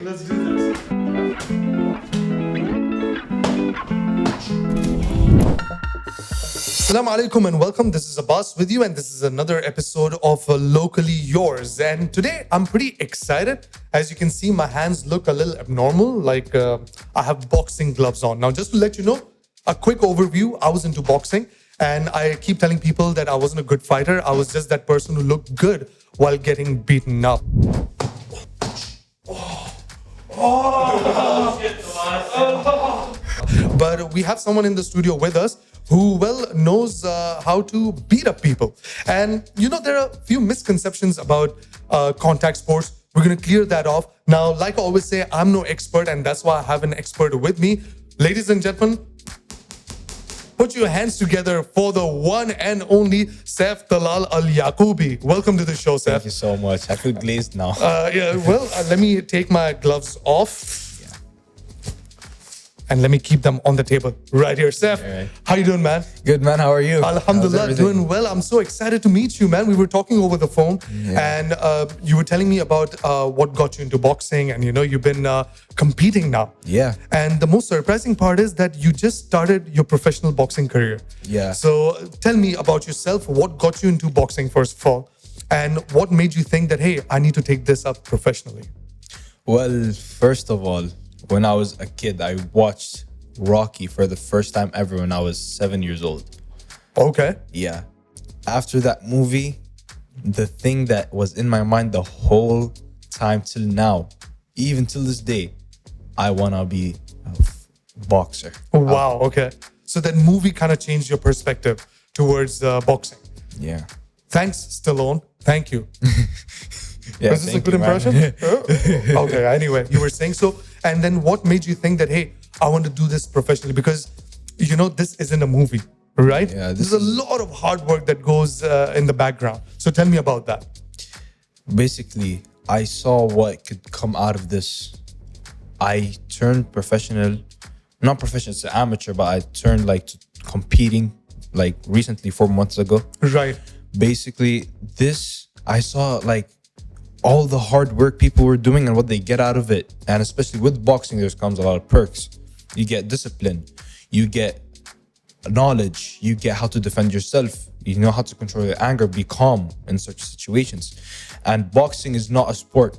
Let's do this. Assalamu alaikum and welcome. This is Abbas with you, and this is another episode of Locally Yours. And today I'm pretty excited. As you can see, my hands look a little abnormal, like I have boxing gloves on. Now, just to let you know, a quick overview, I was into boxing, and I keep telling people that I wasn't a good fighter. I was just that person who looked good while getting beaten up. But we have someone in the studio with us who knows how to beat up people. And you know, there are a few misconceptions about contact sports. We're going to clear that off. Now, like I always say, I'm no expert, and that's why I have an expert with me. Ladies and gentlemen, put your hands together for the one and only Saif Al Yaqubi. Welcome to the show, Saif. Thank you so much. I feel glazed now. Let me take my gloves off. And let me keep them on the table right here. Saif, right. How you doing, man? Good, man. How are you? Alhamdulillah, doing well. I'm so excited to meet you, man. We were talking over the phone, and you were telling me about what got you into boxing, and you know, you've been competing now. Yeah. And the most surprising part is that you just started your professional boxing career. Yeah. So tell me about yourself. What got you into boxing, first of all? And what made you think that, hey, I need to take this up professionally? Well, first of all, when I was a kid, I watched Rocky for the first time ever when I was 7 years old. Okay. Yeah. After that movie, the thing that was in my mind the whole time till now, even till this day, I want to be a boxer. Wow. Okay. So that movie kind of changed your perspective towards boxing. Yeah. Thanks, Stallone. Thank you. Yeah, Is this a good impression? Okay. Anyway, you were saying so. And then what made you think that, hey, I want to do this professionally? Because, you know, this isn't a movie, right? Yeah, There's a lot of hard work that goes in the background. So tell me about that. Basically, I saw what could come out of this. I turned professional, not professional, it's amateur, but I turned like to competing like recently 4 months ago. Right. Basically, I saw like all the hard work people were doing and what they get out of it. And especially with boxing, there comes a lot of perks. You get discipline, you get knowledge, you get how to defend yourself, you know how to control your anger, be calm in such situations. And boxing is not a sport.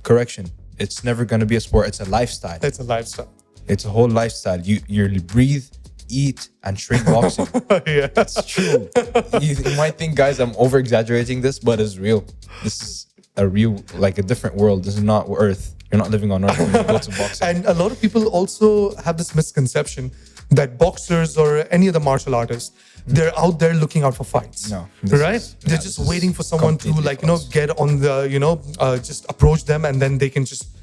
Correction. It's never going to be a sport. It's a lifestyle. It's a lifestyle. It's a whole lifestyle. You breathe, eat, and train boxing. Yeah. It's true. You might think, guys, I'm over exaggerating this, but it's real. This is a real, like a different world. This is not Earth. You're not living on Earth when you go to boxing. And a lot of people also have this misconception that boxers or any other martial artists, they're out there looking out for fights. No, right? They're just waiting for someone to, like, you know, get on the, just approach them, and then they can just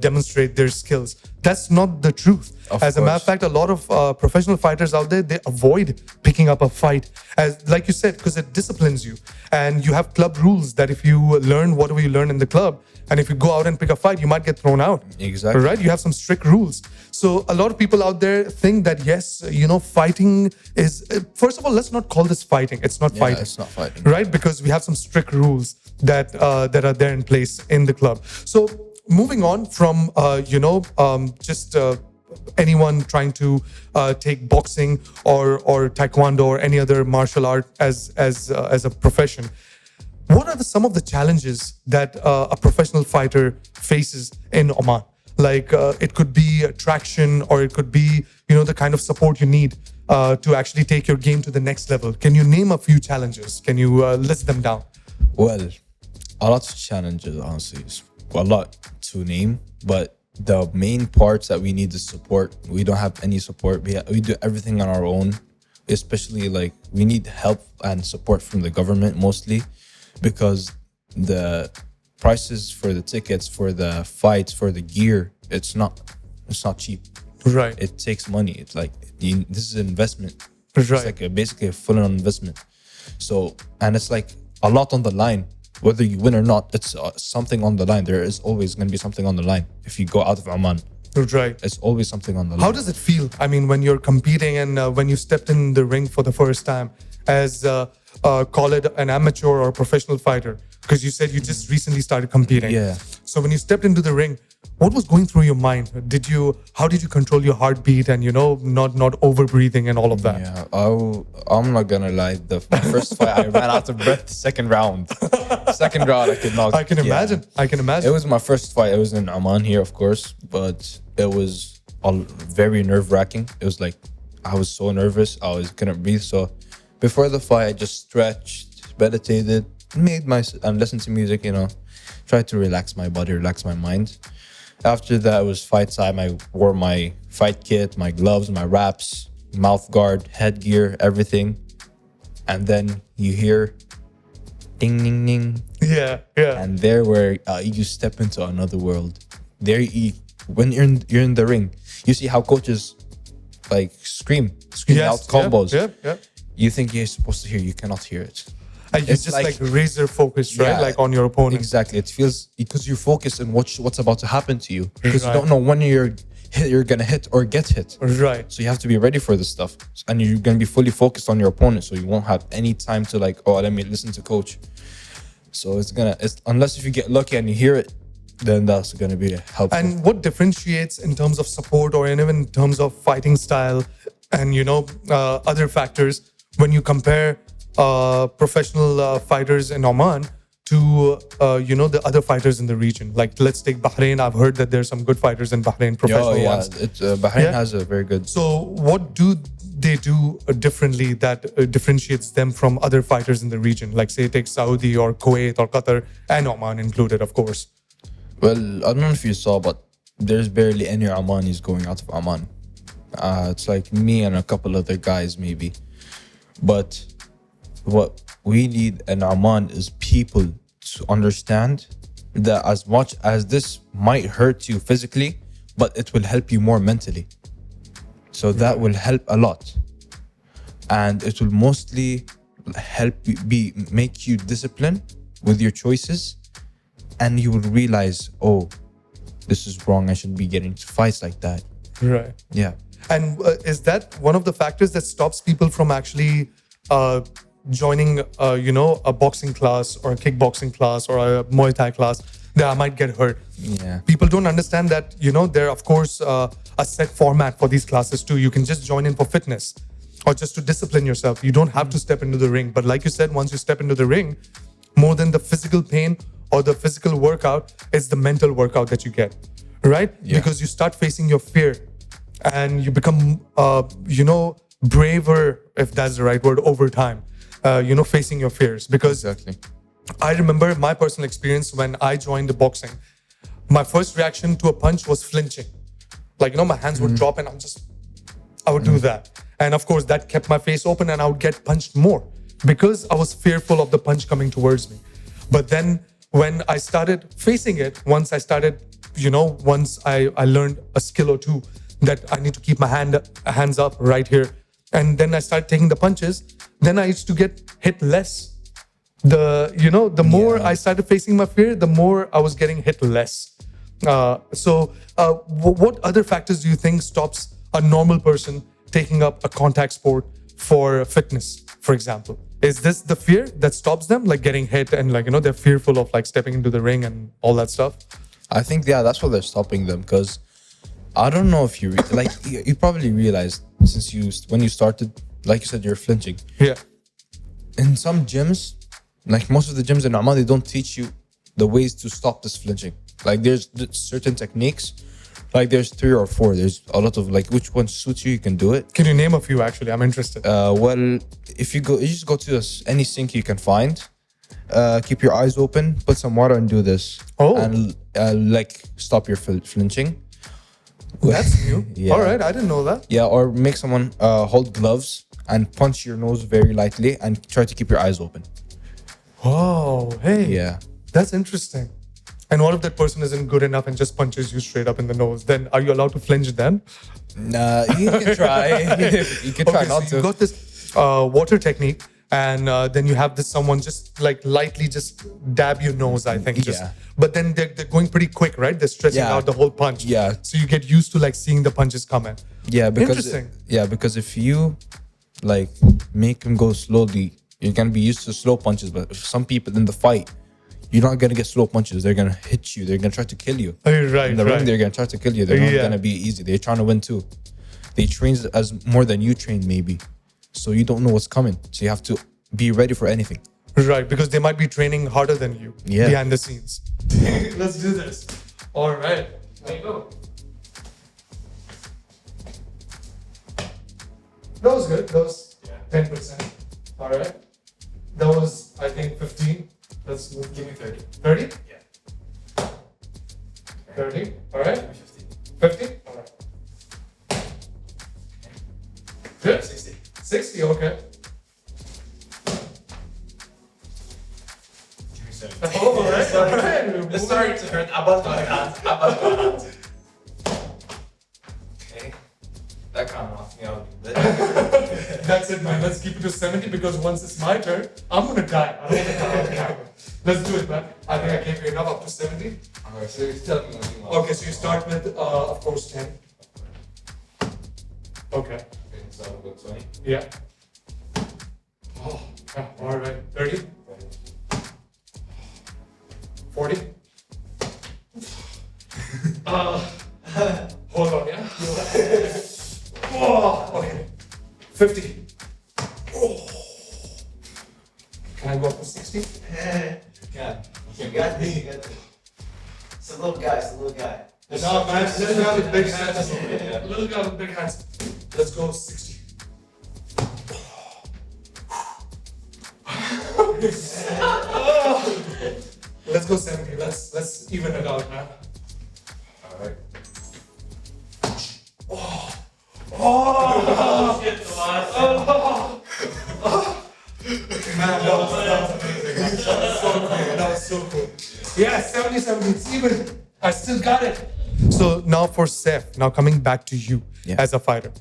demonstrate their skills. That's not the truth. As a matter of fact, a lot of professional fighters out there, they avoid picking up a fight, as like you said, because it disciplines you. And you have club rules that if you learn whatever you learn in the club, and if you go out and pick a fight, you might get thrown out. Exactly. Right? You have some strict rules. So a lot of people out there think that, yes, you know, fighting is, first of all, let's not call this fighting. It's not fighting. It's not fighting. Right? Because we have some strict rules that that are there in place in the club. So moving on from, anyone trying to take boxing or taekwondo or any other martial art as a profession, what are some of the challenges that a professional fighter faces in Oman? Like it could be traction, or it could be, you know, the kind of support you need to actually take your game to the next level. Can you name a few challenges? Can you list them down? Well, a lot of challenges, honestly. A lot to name, but the main parts that we need is support. We don't have any support. We do everything on our own, especially like we need help and support from the government mostly, because the prices for the tickets, for the fights, for the gear, it's not cheap. Right. It takes money. It's like this is an investment. Right. It's like basically a full-on investment. So, and it's like a lot on the line. Whether you win or not, it's something on the line. There is always going to be something on the line if you go out of Oman. Right. It's always something on the line. How does it feel? I mean, when you're competing and when you stepped in the ring for the first time as, call it an amateur or a professional fighter, because you said you just recently started competing. Yeah. So when you stepped into the ring, what was going through your mind? How did you control your heartbeat and, not over breathing and all of that? Yeah, I'm not gonna lie. My first fight, I ran out of breath. Second round, I could not. I can yeah. imagine. I can It imagine. was my first fight. It was in Oman here, of course, but it was all very nerve wracking. It was like I was so nervous. I was couldn't breathe. So before the fight, I just stretched, meditated, and listened to music. Tried to relax my body, relax my mind. After that, it was fight time. I wore my fight kit, my gloves, my wraps, mouth guard, headgear, everything. And then you hear ding, ding, ding. Yeah, yeah. And there where you step into another world. There when you're in the ring, you see how coaches like scream out combos. Yeah. You think you're supposed to hear, you cannot hear it. And you're It's just like razor focused, right? Yeah, Like on your opponent. Exactly. It feels because you're focused on what's about to happen to you. Because Right. you don't know when you're gonna hit or get hit. Right. So you have to be ready for this stuff. And you're gonna be fully focused on your opponent. So you won't have any time to let me listen to coach. So it's unless if you get lucky and you hear it, then that's gonna be helpful. And what differentiates in terms of support or even in terms of fighting style and other factors when you compare professional fighters in Oman to the other fighters in the region? Like let's take Bahrain. I've heard that there's some good fighters in Bahrain, professional ones. Bahrain Yeah. has a very good. So what do they do differently that differentiates them from other fighters in the region? Like say take Saudi or Kuwait or Qatar and Oman included, of course. Well, I don't know if you saw, but there's barely any Omanis going out of Oman. It's like me and a couple other guys maybe. But what we need in Oman is people to understand that as much as this might hurt you physically, but it will help you more mentally. So that will help a lot. And it will mostly help you make you disciplined with your choices. And you will realize, oh, this is wrong. I shouldn't be getting into fights like that. Right. Yeah. And is that one of the factors that stops people from actually joining, a boxing class or a kickboxing class or a Muay Thai class? That I might get hurt. Yeah. People don't understand that, there of course a set format for these classes too. You can just join in for fitness or just to discipline yourself. You don't have to step into the ring. But like you said, once you step into the ring, more than the physical pain or the physical workout is the mental workout that you get, right? Yeah. Because you start facing your fear and you become, braver, if that's the right word, over time, facing your fears. Because Exactly. I remember my personal experience when I joined the boxing. My first reaction to a punch was flinching. Like, my hands would drop and I would do that. And of course, that kept my face open and I would get punched more because I was fearful of the punch coming towards me. But then when I started facing it, once I learned a skill or two that I need to keep my hands up right here. And then I started taking the punches. Then I used to get hit less. The more I started facing my fear, the more I was getting hit less. What other factors do you think stops a normal person taking up a contact sport for fitness, for example? Is this the fear that stops them, like getting hit and they're fearful of like stepping into the ring and all that stuff? I think, that's what they're stopping them because I don't know if you you probably realized when you started, like you said, you're flinching. Yeah. In some gyms, like most of the gyms in Oman, they don't teach you the ways to stop this flinching. Like there's certain techniques, like there's 3 or 4. There's a lot of which one suits you, you can do it. Can you name a few? Actually, I'm interested. Well, if you just go to any sink you can find. Keep your eyes open, put some water and do this. Oh. And stop your flinching. That's new. Yeah. All right, I didn't know that. Yeah, or make someone hold gloves and punch your nose very lightly and try to keep your eyes open. Oh, hey. Yeah. That's interesting. And what if that person isn't good enough and just punches you straight up in the nose? Then are you allowed to flinch then? Nah, you can try. You can try not so to. you got this water technique, and then you have this someone just lightly just dab your nose, I think. Yeah. But then they're going pretty quick, right? They're stretching Yeah. out the whole punch. Yeah. So you get used to seeing the punches come in. Yeah, Interesting. because if you make them go slowly, you're gonna be used to slow punches. But if some people in the fight, You're not gonna get slow punches. They're gonna hit you. They're gonna try to kill you. Right, In the ring, right. they're gonna try to kill you. They're not Yeah. gonna be easy. They're trying to win too. They train as more than you train, maybe. So you don't know what's coming. So you have to be ready for anything. Right, because they might be training harder than you Yeah. behind the scenes. Let's do this. All right. There you go. That was good. That was 10%. All right. That was, I think, 15. Let's move. Give me 30. 30? Yeah. 30. All right. Give me 50. 50? All right. Good. 60. 60, okay. Give me 70. Oh, all right. All right. It's starting to hurt. Abbas my hands. Abbas my hands. Okay. That kind of knocked me out a bit. That's it, man. Let's keep it to 70 because once it's my turn, I'm gonna die. I don't want to die on camera. Let's do it, man. I think I gave you enough up to 70. Alright, so you're still going to do Okay, so you start with, of course, 10. Okay. Okay, so I'll go 20. Yeah. Oh, all right. 30, 40. Hold on, yeah. Oh, okay. 50. Oh. Can I go up to 60? You can. You got this. You got this. It's a little guy. It's a little guy. No, man. Little guy with big hands. Little guy with big hands. Let's go 60. Let's go 70. Let's even it out, man. Alright. Man, that was amazing. That was so cool. That was so cool. Yeah, 70, 70. It's even. I still got it. So now for Saif, now coming back to you as a fighter.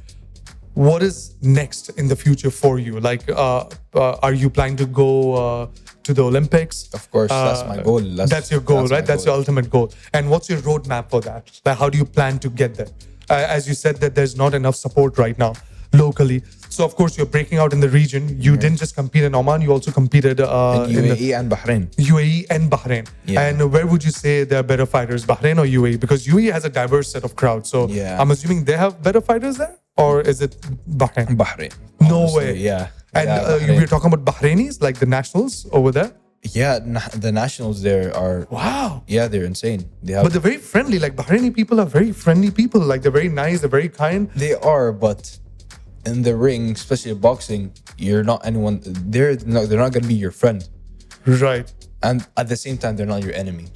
What is next in the future for you? Like, are you planning to go to the Olympics? Of course, that's my goal. That's your goal, that's right? my That's goal. your ultimate goal. And what's your roadmap for that? Like, how do you plan to get there? As you said that there's not enough support right now locally. So of course you're breaking out in the region. You didn't just compete in Oman, you also competed In in the UAE and Bahrain. UAE and Bahrain. Yeah. And where would you say there are better fighters, Bahrain or UAE? Because UAE has a diverse set of crowds. So Yeah. I'm assuming they have better fighters there? Or is it Bahrain? Bahrain. No honestly, way. Yeah. And yeah, Bahrain. we're talking about Bahrainis, like the nationals over there? Yeah, the nationals there are. Wow. Yeah, they're insane. They have. But they're very friendly. Like Bahraini people are very friendly people. Like they're very nice, they're very kind. They are, but in the ring, especially boxing, you're not anyone. They're not gonna be your friend, Right. and at the same time, they're not your enemy.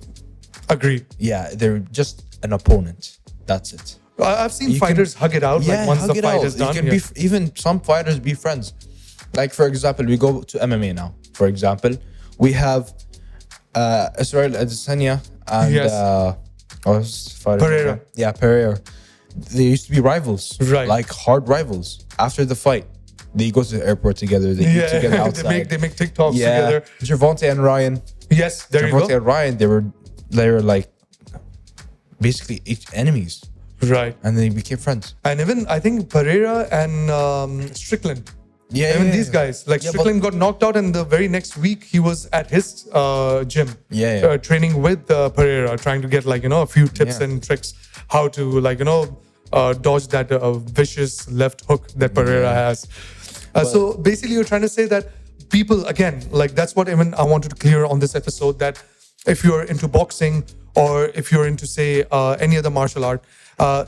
Agree. Yeah, they're just an opponent. That's it. I've seen You can- fighters hug it out like once hug the it fight out. is done. You can be even some fighters be friends. Like for example, we go to MMA now. For example, we have Israel Adesanya and Yes. what's the fighter's Pereira. name? Yeah, Pereira. They used to be rivals, Right. Like hard rivals. After the fight, they go to the airport together. They eat together outside. they make TikToks yeah, together. Gervonta and Ryan. Yes, there you Gervonta go. and Ryan, they were like basically enemies, Right. and they became friends. And even I think Pereira and Strickland. Yeah, Even yeah, these yeah. guys. Like Yeah, but- Strickland got knocked out, and the very next week he was at his gym. Yeah, yeah. Training with Pereira, trying to get like a few tips Yeah. and tricks how to dodge that vicious left hook that Pereira has. So basically, you're trying to say that people, again, like that's what even I wanted to clear on this episode, that if you're into boxing or if you're into, say, any other martial art,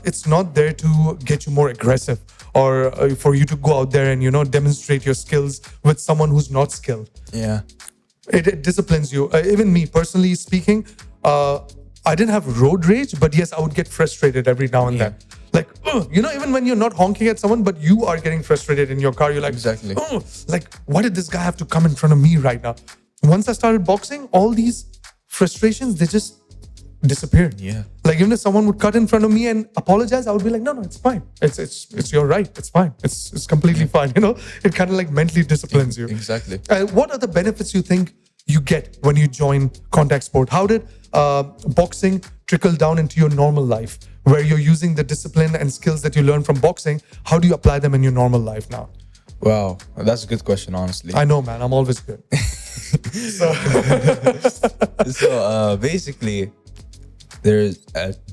it's not there to get you more aggressive or for you to go out there and, demonstrate your skills with someone who's not skilled. Yeah. It disciplines you. Even me, personally speaking, I didn't have road rage, but yes, I would get frustrated every now and then. Like, even when you're not honking at someone, but you are getting frustrated in your car, you're like, Exactly. like, why did this guy have to come in front of me right now? Once I started boxing, all these frustrations, they just disappeared. Yeah. Like even if someone would cut in front of me and apologize, I would be like, no, it's fine. It's your right. It's fine. It's completely fine. It kind of like mentally disciplines you. Exactly. What are the benefits you think you get when you join contact sport? How did boxing trickle down into your normal life, where you're using the discipline and skills that you learn from boxing? How do you apply them in your normal life now? Wow, that's a good question, honestly. I know, man. I'm always good. So basically,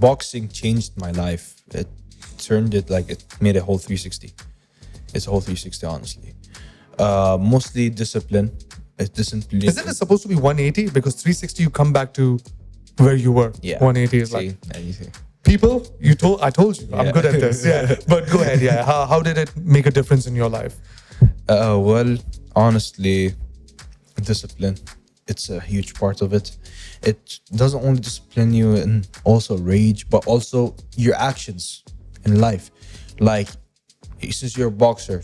boxing changed my life. It turned it like it made a whole 360. It's a whole 360, honestly. Mostly discipline. It's discipline. Isn't it supposed to be 180? Because 360 you come back to where you were. Yeah. 180 is See, like anything. people. I told you, I'm good at this. Yeah. But go ahead. Yeah. How did it make a difference in your life? Well, honestly, discipline. It's a huge part of it. It doesn't only discipline you and also rage, but also your actions in life. Like, since you're a boxer,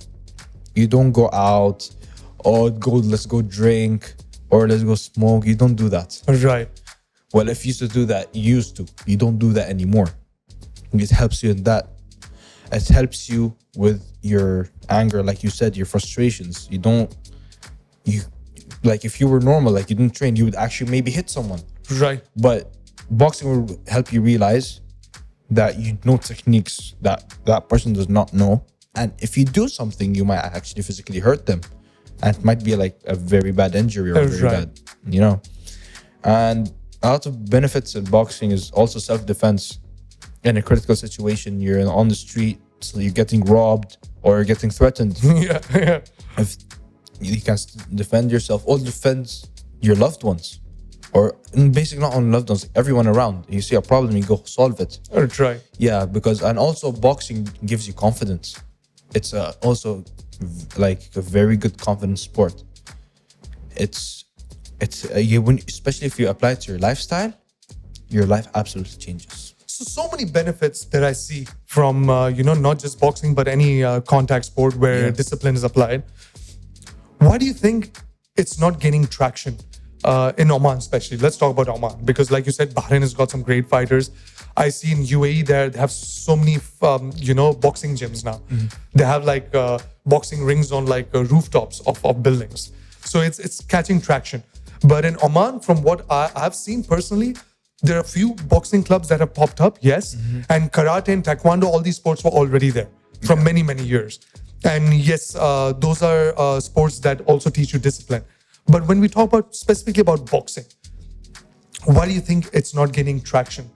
you don't go out or let's go drink or let's go smoke. You don't do that. Right. Well, if you used to do that, you used to. You don't do that anymore. It helps you in that. It helps you with your anger, like you said, your frustrations. Like if you were normal, like you didn't train, you would actually maybe hit someone. Right. But boxing will help you realize that you know techniques that person does not know. And if you do something, you might actually physically hurt them. And it might be like a very bad injury or very bad, And a lot of benefits in boxing is also self-defense. In a critical situation, you're on the street, so you're getting robbed or you're getting threatened. Yeah. If you can defend yourself or defend your loved ones, or basically not on loved ones, everyone around. You see a problem, you go solve it. Or try. Yeah, and also boxing gives you confidence. It's also like a very good confidence sport. Especially if you apply it to your lifestyle, your life absolutely changes. So many benefits that I see from not just boxing but any contact sport where discipline is applied. Why do you think it's not gaining traction in Oman, especially? Let's talk about Oman because, like you said, Bahrain has got some great fighters. I see in UAE they have so many boxing gyms now. Mm-hmm. They have like boxing rings on like rooftops of buildings. So it's catching traction. But in Oman, from what I've seen personally, there are a few boxing clubs that have popped up, yes. Mm-hmm. And karate and taekwondo, all these sports were already there from many, many years. And yes, those are sports that also teach you discipline. But when we talk specifically about boxing, why do you think it's not gaining traction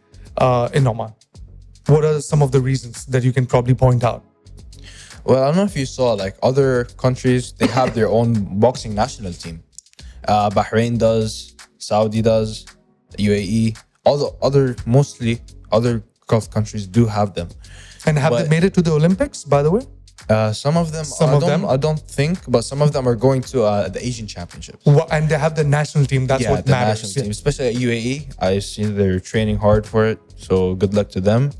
in Oman? What are some of the reasons that you can probably point out? Well, I don't know if you saw, like other countries, they have their own boxing national team. Bahrain does, Saudi does, UAE, mostly other Gulf countries do have them. And have they made it to the Olympics, by the way? Some of them, I don't think, but some of them are going to the Asian Championships. Well, and they have the national team. That's what the matters. National team, especially at UAE. I see they're training hard for it, so good luck to them.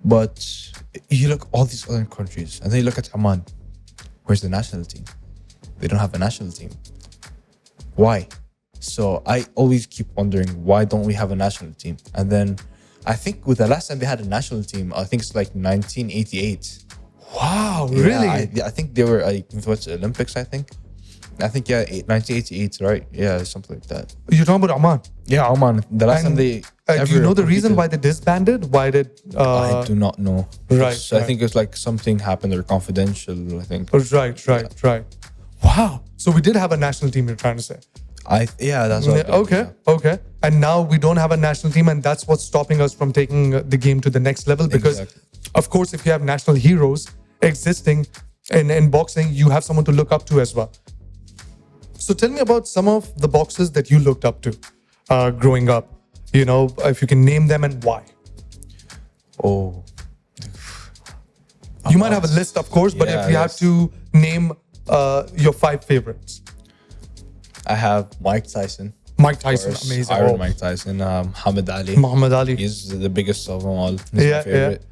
But you look all these other countries, and then you look at Oman. Where's the national team? They don't have a national team. Why? So I always keep wondering, why don't we have a national team? And then I think with the last time they had a national team, I think it's like 1988. Wow, really? I think they were Olympics, I think. 1988, right? Yeah, something like that. You're talking about Oman? Yeah, Oman. The last time they do you know the reason why they disbanded? Why did... I do not know. Right. So I think it's like something happened or confidential, I think. Right. Wow. So we did have a national team, you're trying to say? That's what Okay. And now we don't have a national team, and that's what's stopping us from taking the game to the next level. Because, of course, if you have national heroes existing in boxing, you have someone to look up to as well. So tell me about some of the boxers that you looked up to growing up. If you can name them and why. Oh. You might have a list, of course, but if you have to name your 5 favorites. I have Mike Tyson. Mike Tyson, amazing. Iron Mike Tyson. Muhammad Ali. Muhammad Ali. He's the biggest of them all. He's my favorite.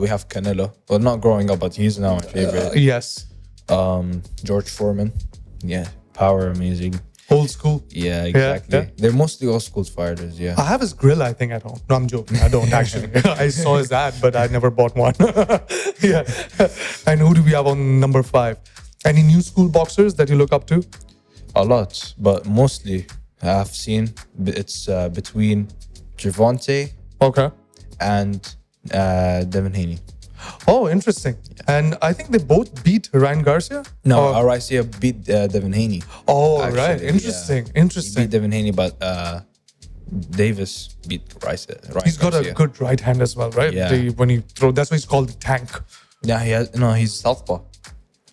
We have Canelo. Well, not growing up, but he's now my favorite. Yes. George Foreman. Yeah. Power, amazing. Old school. Yeah, exactly. Yeah. They're mostly old school fighters, yeah. I have his grill, I think, at home. No, I'm joking. I don't actually. I saw his ad, but I never bought one. Yeah. And who do we have on number 5? Any new school boxers that you look up to? A lot, but mostly I've seen it's between Gervonta and Devin Haney. Oh, interesting. And I think they both beat Ryan Garcia. No, Or- Arisia beat Devin Haney. Oh, actually, right. yeah. Interesting. He Interesting. beat Devin Haney, but Davis beat Ryan He's got a Garcia. good right hand as well, right? Yeah. When he throw, that's why he's called the tank. Yeah, he's southpaw.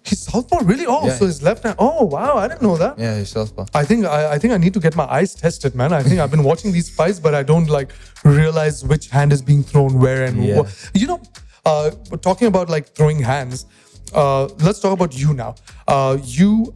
He's southpaw, really? Oh, Yeah. so his left hand. Oh, wow! I didn't know that. Yeah, he's southpaw. I think I need to get my eyes tested, man. I think I've been watching these fights, but I don't like realize which hand is being thrown where and Yeah. you know. Talking about like throwing hands, let's talk about you now. You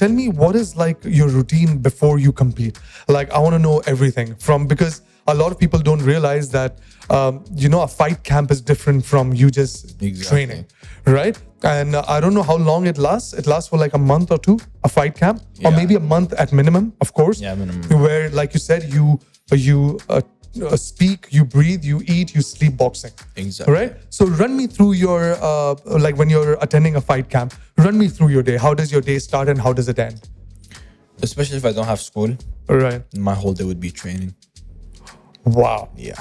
tell me what is like your routine before you compete. Like I want to know everything from because a lot of people don't realize that a fight camp is different from you just Exactly. training, right? And I don't know how long it lasts. It lasts for like a month or two, a fight camp, or Yeah. maybe a month at minimum, of course. Yeah, minimum. Where, like you said, you speak, you breathe, you eat, you sleep boxing. Exactly. Right. So run me through your like when you're attending a fight camp. Run me through your day. How does your day start and how does it end? Especially if I don't have school, Right. my whole day would be training. Wow. Yeah.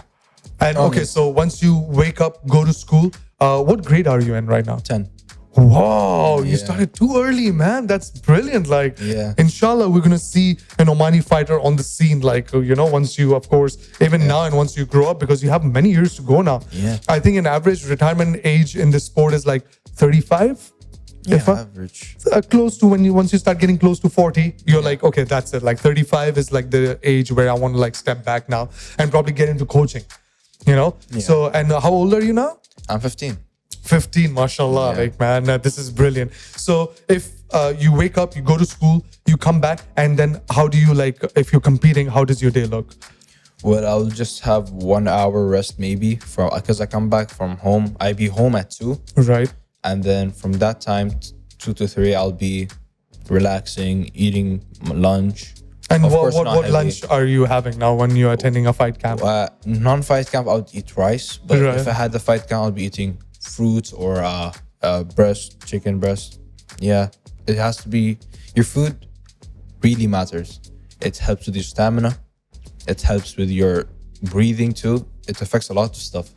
And okay, so once you wake up, go to school. What grade are you in right now? 10. Wow, you Yeah. started too early, man. That's brilliant. Like, Yeah. inshallah, we're gonna see an Omani fighter on the scene. Like, once you, of course, even now and once you grow up, because you have many years to go now. Yeah. I think an average retirement age in this sport is like 35. Yeah, If I- average. close to once you start getting close to 40, you're like, okay, that's it. Like 35 is like the age where I want to like step back now and probably get into coaching. Yeah. So, and how old are you now? I'm 15. 15, mashallah. Yeah. Like, man, this is brilliant. So if you wake up, you go to school, you come back, and then how do you like, if you're competing, how does your day look? Well, I'll just have 1 hour rest maybe because I come back from home. I be home at 2. Right. And then from that time, 2 to 3, I'll be relaxing, eating lunch. And Of what, course, what, not what heavy. lunch are you having now when you're attending a fight camp? Non-fight camp, I would eat rice. But Right. if I had the fight camp, I'll be eating fruits or breast, chicken breast. Yeah, it has to be. Your food really matters. It helps with your stamina. It helps with your breathing too. It affects a lot of stuff.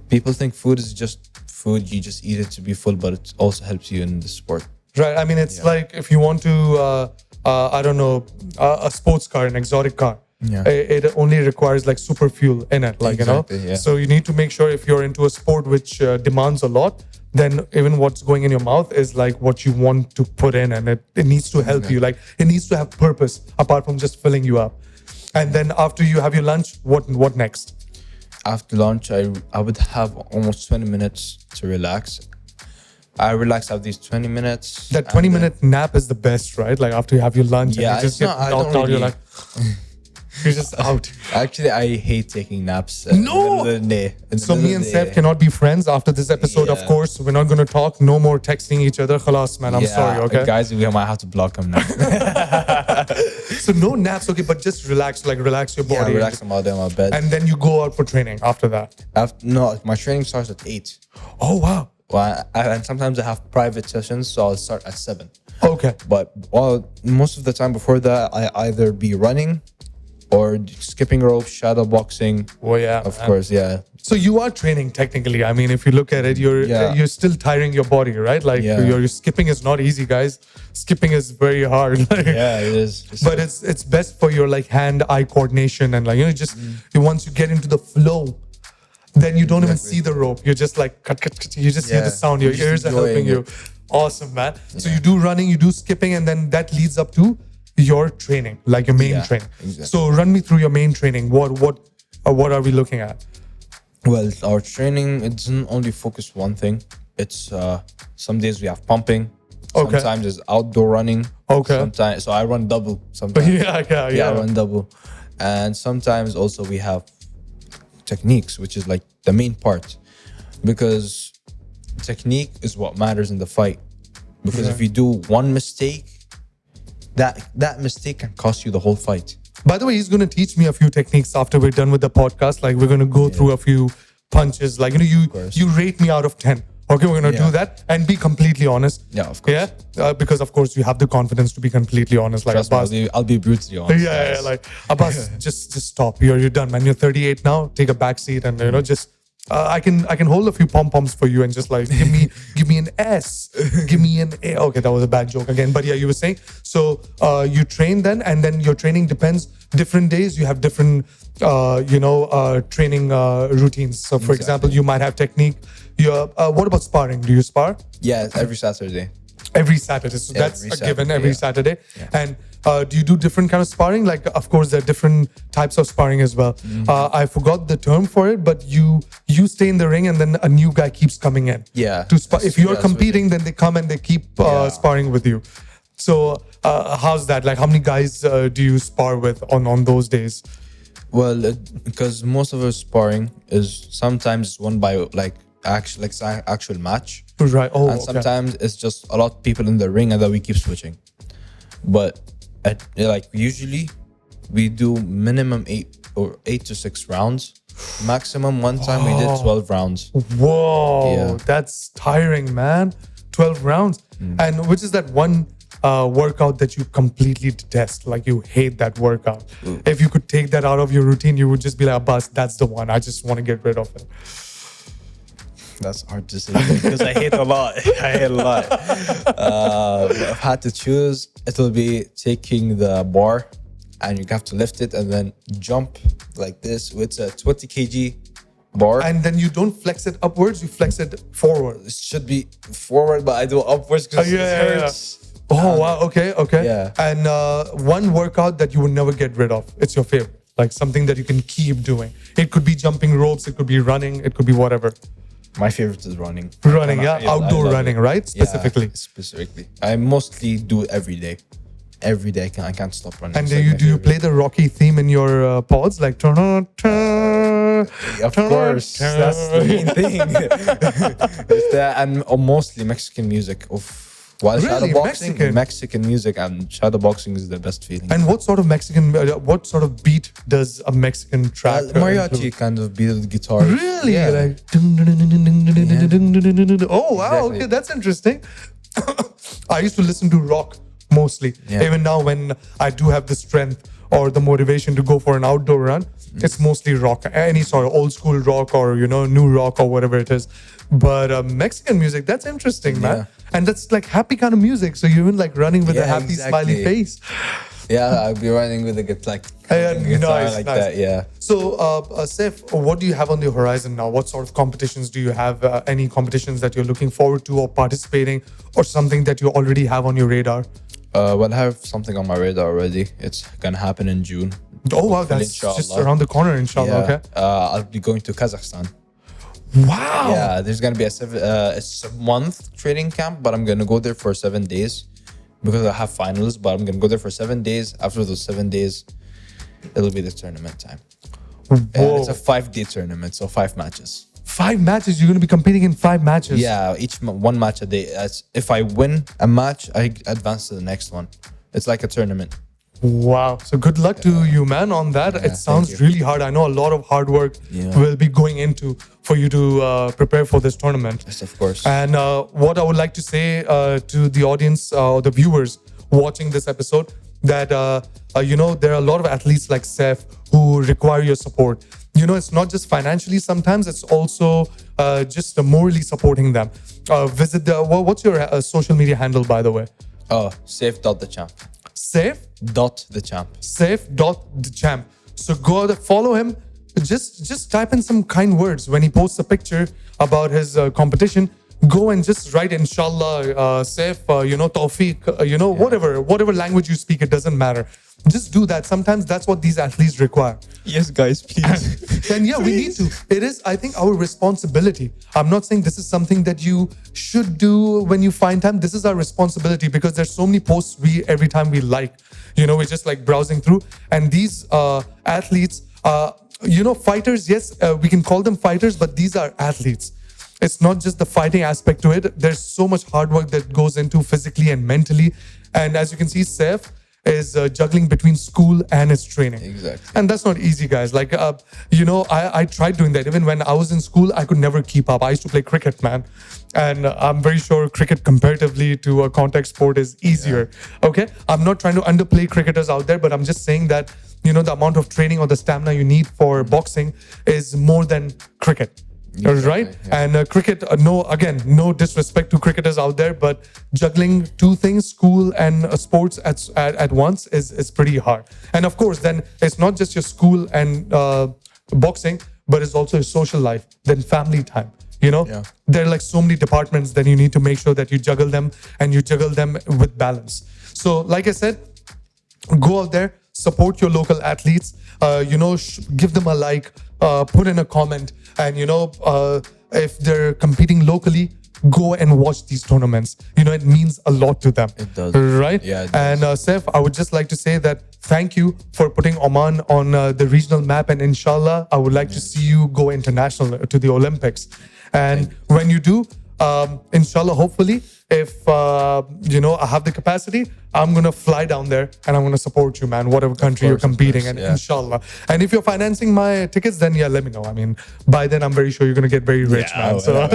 People think food is just food. You just eat it to be full, but it also helps you in the sport. Right. I mean, it's like if you want to, I don't know, a sports car, an exotic car. Yeah. It only requires like super fuel in it, like Exactly, yeah. So you need to make sure if you're into a sport which demands a lot, then even what's going in your mouth is like what you want to put in, and it needs to help you. Like it needs to have purpose apart from just filling you up. And then after you have your lunch, what next? After lunch, I would have almost 20 minutes to relax. I relax after these 20 minutes. That and 20-minute nap is the best, right? Like after you have your lunch Yeah, and you just it's get not- I don't knocked out, you're really- like, you're just out. Actually, I hate taking naps. No! In the middle of the day. In the So middle me of and the Saif day. cannot be friends after this episode. Of Yeah. course, we're not going to talk. No more texting each other. Khalas, man. I'm Yeah, sorry. Okay. guys, we might have to block him now. So no naps. Okay, but just relax. Like relax your Yeah, body. relax about them on my bed. And then you go out for training after that. No, my training starts at 8. Oh wow. Well, and sometimes I have private sessions, so I'll start at 7. Okay. But most of the time before that, I either be running or skipping rope, shadow boxing. Oh yeah. Of man. course, yeah. So you are training technically. I mean, if you look at it, Yeah. you're still tiring your body, right? Like Yeah. your skipping is not easy, guys. Skipping is very hard. Like, Yeah, it is. But it's best for your like hand-eye coordination and like just once you get into the flow, then you don't even see the rope. You're just like cut, cut, cut. You just hear the Yeah. sound. Your You're ears just are helping you. enjoying Awesome, man. So you do running, you do skipping, and then that leads up to your training, like your main Yeah, training. exactly. So run me through your main training. What are we looking at? Well, our training, it doesn't only focus one thing. It's some days we have pumping. Okay. Sometimes it's outdoor running. Okay. Sometimes, so I run double. Sometimes. Yeah. I run double. And sometimes also we have techniques, which is like the main part, because technique is what matters in the fight. Because if you do one mistake, that mistake can cost you the whole fight. By the way, he's going to teach me a few techniques after we're done with the podcast. Like we're going to go through a few punches. Like course. you rate me out of 10. Okay, we're going to do Yeah. that and be completely honest. Yeah, of course. Yeah, because of course you have the confidence to be completely honest. Like Trust me, Abbas. I'll be brutally honest. Yeah, like Abbas, just stop. You're done, man. You're 38 now. Take a back seat and just I can hold a few pom poms for you and just like give me an S, give me an A. Okay, that was a bad joke again. But yeah, you were saying so. You train then, and then your training depends. Different days you have different training routines. So for example, you might have technique. What about sparring? Do you spar? Yeah, every Saturday. Every Saturday. So that's Every a given Saturday, every yeah. Saturday. And do you do different kind of sparring? Like, of course, there are different types of sparring as well. I forgot the term for it, but you stay in the ring and then a new guy keeps coming in. Yeah. To spar. If you're That's competing, then they come and they keep sparring with you. So how's that? Like, how many guys do you spar with on those days? Well, because most of our sparring is sometimes won by like actual match. Right. Oh, And okay. sometimes it's just a lot of people in the ring and then we keep switching. But usually we do minimum 8 to 6 rounds. Maximum one time we did 12 rounds. Whoa, Yeah. that's tiring, man. 12 rounds. And which is that one workout that you completely detest? Like you hate that workout. If you could take that out of your routine, you would just be like, Abbas, that's the one. I just want to get rid of it. That's hard to say because I hate a lot. I hate a lot. If I had to choose, it will be taking the bar and you have to lift it and then jump like this with a 20 kg bar. And then you don't flex it upwards, you flex it forward. It should be forward, but I do upwards because it hurts. Oh, wow. Okay. Yeah. And one workout that you would never get rid of. It's your favorite. Like something that you can keep doing. It could be jumping ropes. It could be running. It could be whatever. My favorite is running. Running, yeah. I Outdoor love running, it. right? Yeah, Specifically. specifically. I mostly do it every day. Every day I can't stop running. And It's do like you my do you favorite. play the Rocky theme in your pods? Like, Of course, that's the main thing. It's that and mostly Mexican music. While Really? shadowboxing, Mexican? Mexican music and shadowboxing is the best feeling. And what sort of what sort of beat does a Mexican track? Mariachi include? kind of beat with guitar. Really? Yeah. Like, oh wow, Exactly. okay, that's interesting. I used to listen to rock mostly. Yeah. Even now, when I do have the strength or the motivation to go for an outdoor run, it's mostly rock. Any sort of old school rock or new rock or whatever it is. But Mexican music, that's interesting, man. Yeah. And that's like happy kind of music. So you're even like running with a Yeah, happy smiley exactly. face. Yeah, I'll be running with a guitar Nice, like nice. that. Yeah. So, Saif, what do you have on the horizon now? What sort of competitions do you have? Any competitions that you're looking forward to or participating, or something that you already have on your radar? Well, I have something on my radar already. It's gonna happen in June. Oh wow, Hopefully, that's just inshallah. around the corner, inshallah. Yeah. Okay. I'll be going to Kazakhstan. Wow. Yeah, there's gonna be it's a month training camp, but I'm gonna go there for 7 days because I have finals. But I'm gonna go there for 7 days. After those 7 days, it'll be the tournament time. And it's a 5-day tournament, so 5 matches. 5 matches. You're going to be competing in 5 matches. Yeah, one match a day. If I win a match, I advance to the next one. It's like a tournament. Wow. So good luck to you, man, on that. It thank sounds you. really hard. I know a lot of hard work will be going into for you to prepare for this tournament. Yes, of course. And what I would like to say to the audience or the viewers watching this episode, that there are a lot of athletes like Saif who require your support. It's not just financially. Sometimes it's also just morally supporting them. Visit what's your social media handle, by the way? Saif.thechamp. Saif.thechamp. Saif.thechamp. So go follow him. Just type in some kind words when he posts a picture about his competition. Go and just write inshallah, Saif, tawfiq, whatever language you speak, it doesn't matter. Just do that. Sometimes that's what these athletes require. Yes, guys, please. And yeah, we need to. It is, I think, our responsibility. I'm not saying this is something that you should do when you find time. This is our responsibility because there's so many posts every time we like. We're just like browsing through. And these athletes, fighters, yes, we can call them fighters, but these are athletes. It's not just the fighting aspect to it. There's so much hard work that goes into physically and mentally. And as you can see, Saif is juggling between school and his training. Exactly. And that's not easy, guys. Like, I tried doing that. Even when I was in school, I could never keep up. I used to play cricket, man. And I'm very sure cricket comparatively to a contact sport is easier. Okay? I'm not trying to underplay cricketers out there, but I'm just saying that, the amount of training or the stamina you need for boxing is more than cricket. right? yeah. And cricket, no disrespect to cricketers out there, but juggling two things, school and sports at once is pretty hard. And of course, then it's not just your school and boxing, but it's also your social life, then family time. Yeah. There are like so many departments that you need to make sure that you juggle them and you juggle them with balance. So, like I said, go out there, support your local athletes, give them a like, put in a comment, and if they're competing locally, go and watch these tournaments. It means a lot to them. It does. Right? Yeah, it And Saif, I would just like to say that thank you for putting Oman on the regional map, and inshallah, I would like to see you go international to the Olympics. And when you do, inshallah, hopefully, if I have the capacity, I'm gonna fly down there and I'm gonna support you, man. Whatever country you're competing in, inshallah. And if you're financing my tickets, then let me know. I mean, by then I'm very sure you're gonna get very rich, man. So,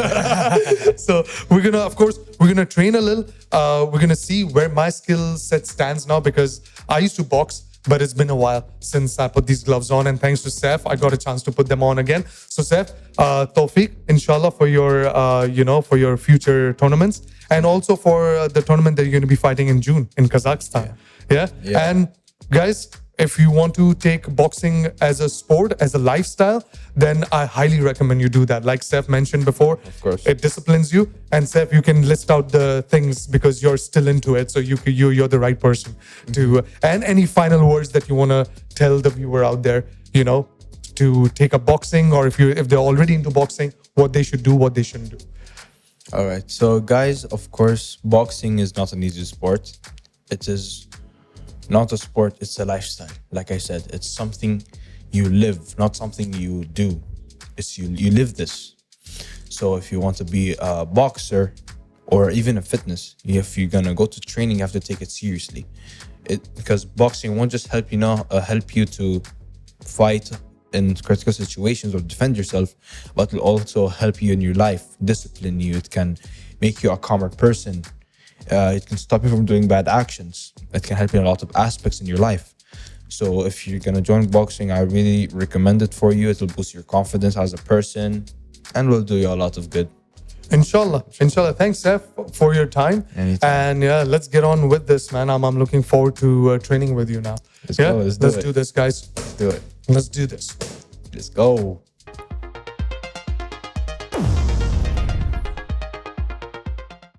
so we're gonna train a little. We're gonna see where my skill set stands now, because I used to box, but it's been a while since I put these gloves on, and thanks to Saif, I got a chance to put them on again. So Saif, tawfiq, inshallah, for your future tournaments, and also for the tournament that you're going to be fighting in June in Kazakhstan. Yeah. And guys, if you want to take boxing as a sport, as a lifestyle, then I highly recommend you do that. Like Saif mentioned before, Of course. it disciplines you. And Saif, you can list out the things because you're still into it, so you're the right person to. And any final words that you want to tell the viewer out there, to take up boxing, or if they're already into boxing, what they should do, what they shouldn't do. All right. So, guys, of course, boxing is not an easy sport. It is not a sport, it's a lifestyle. Like I said, it's something you live, not something you do. It's you live this. So if you want to be a boxer or even a fitness, if you're gonna go to training, you have to take it seriously. Because boxing won't just help you to fight in critical situations or defend yourself, but it'll also help you in your life, discipline you. It can make you a calmer person. It can stop you from doing bad actions. It can help you in a lot of aspects in your life. So if you're gonna join boxing, I really recommend it for you. It'll boost your confidence as a person and will do you a lot of good. Inshallah. Thanks, Saif, for your time. Anytime. And let's get on with this, man. I'm looking forward to training with you now. Let's go, let's do it. do this, guys. Let's do it. Let's do this. Let's go.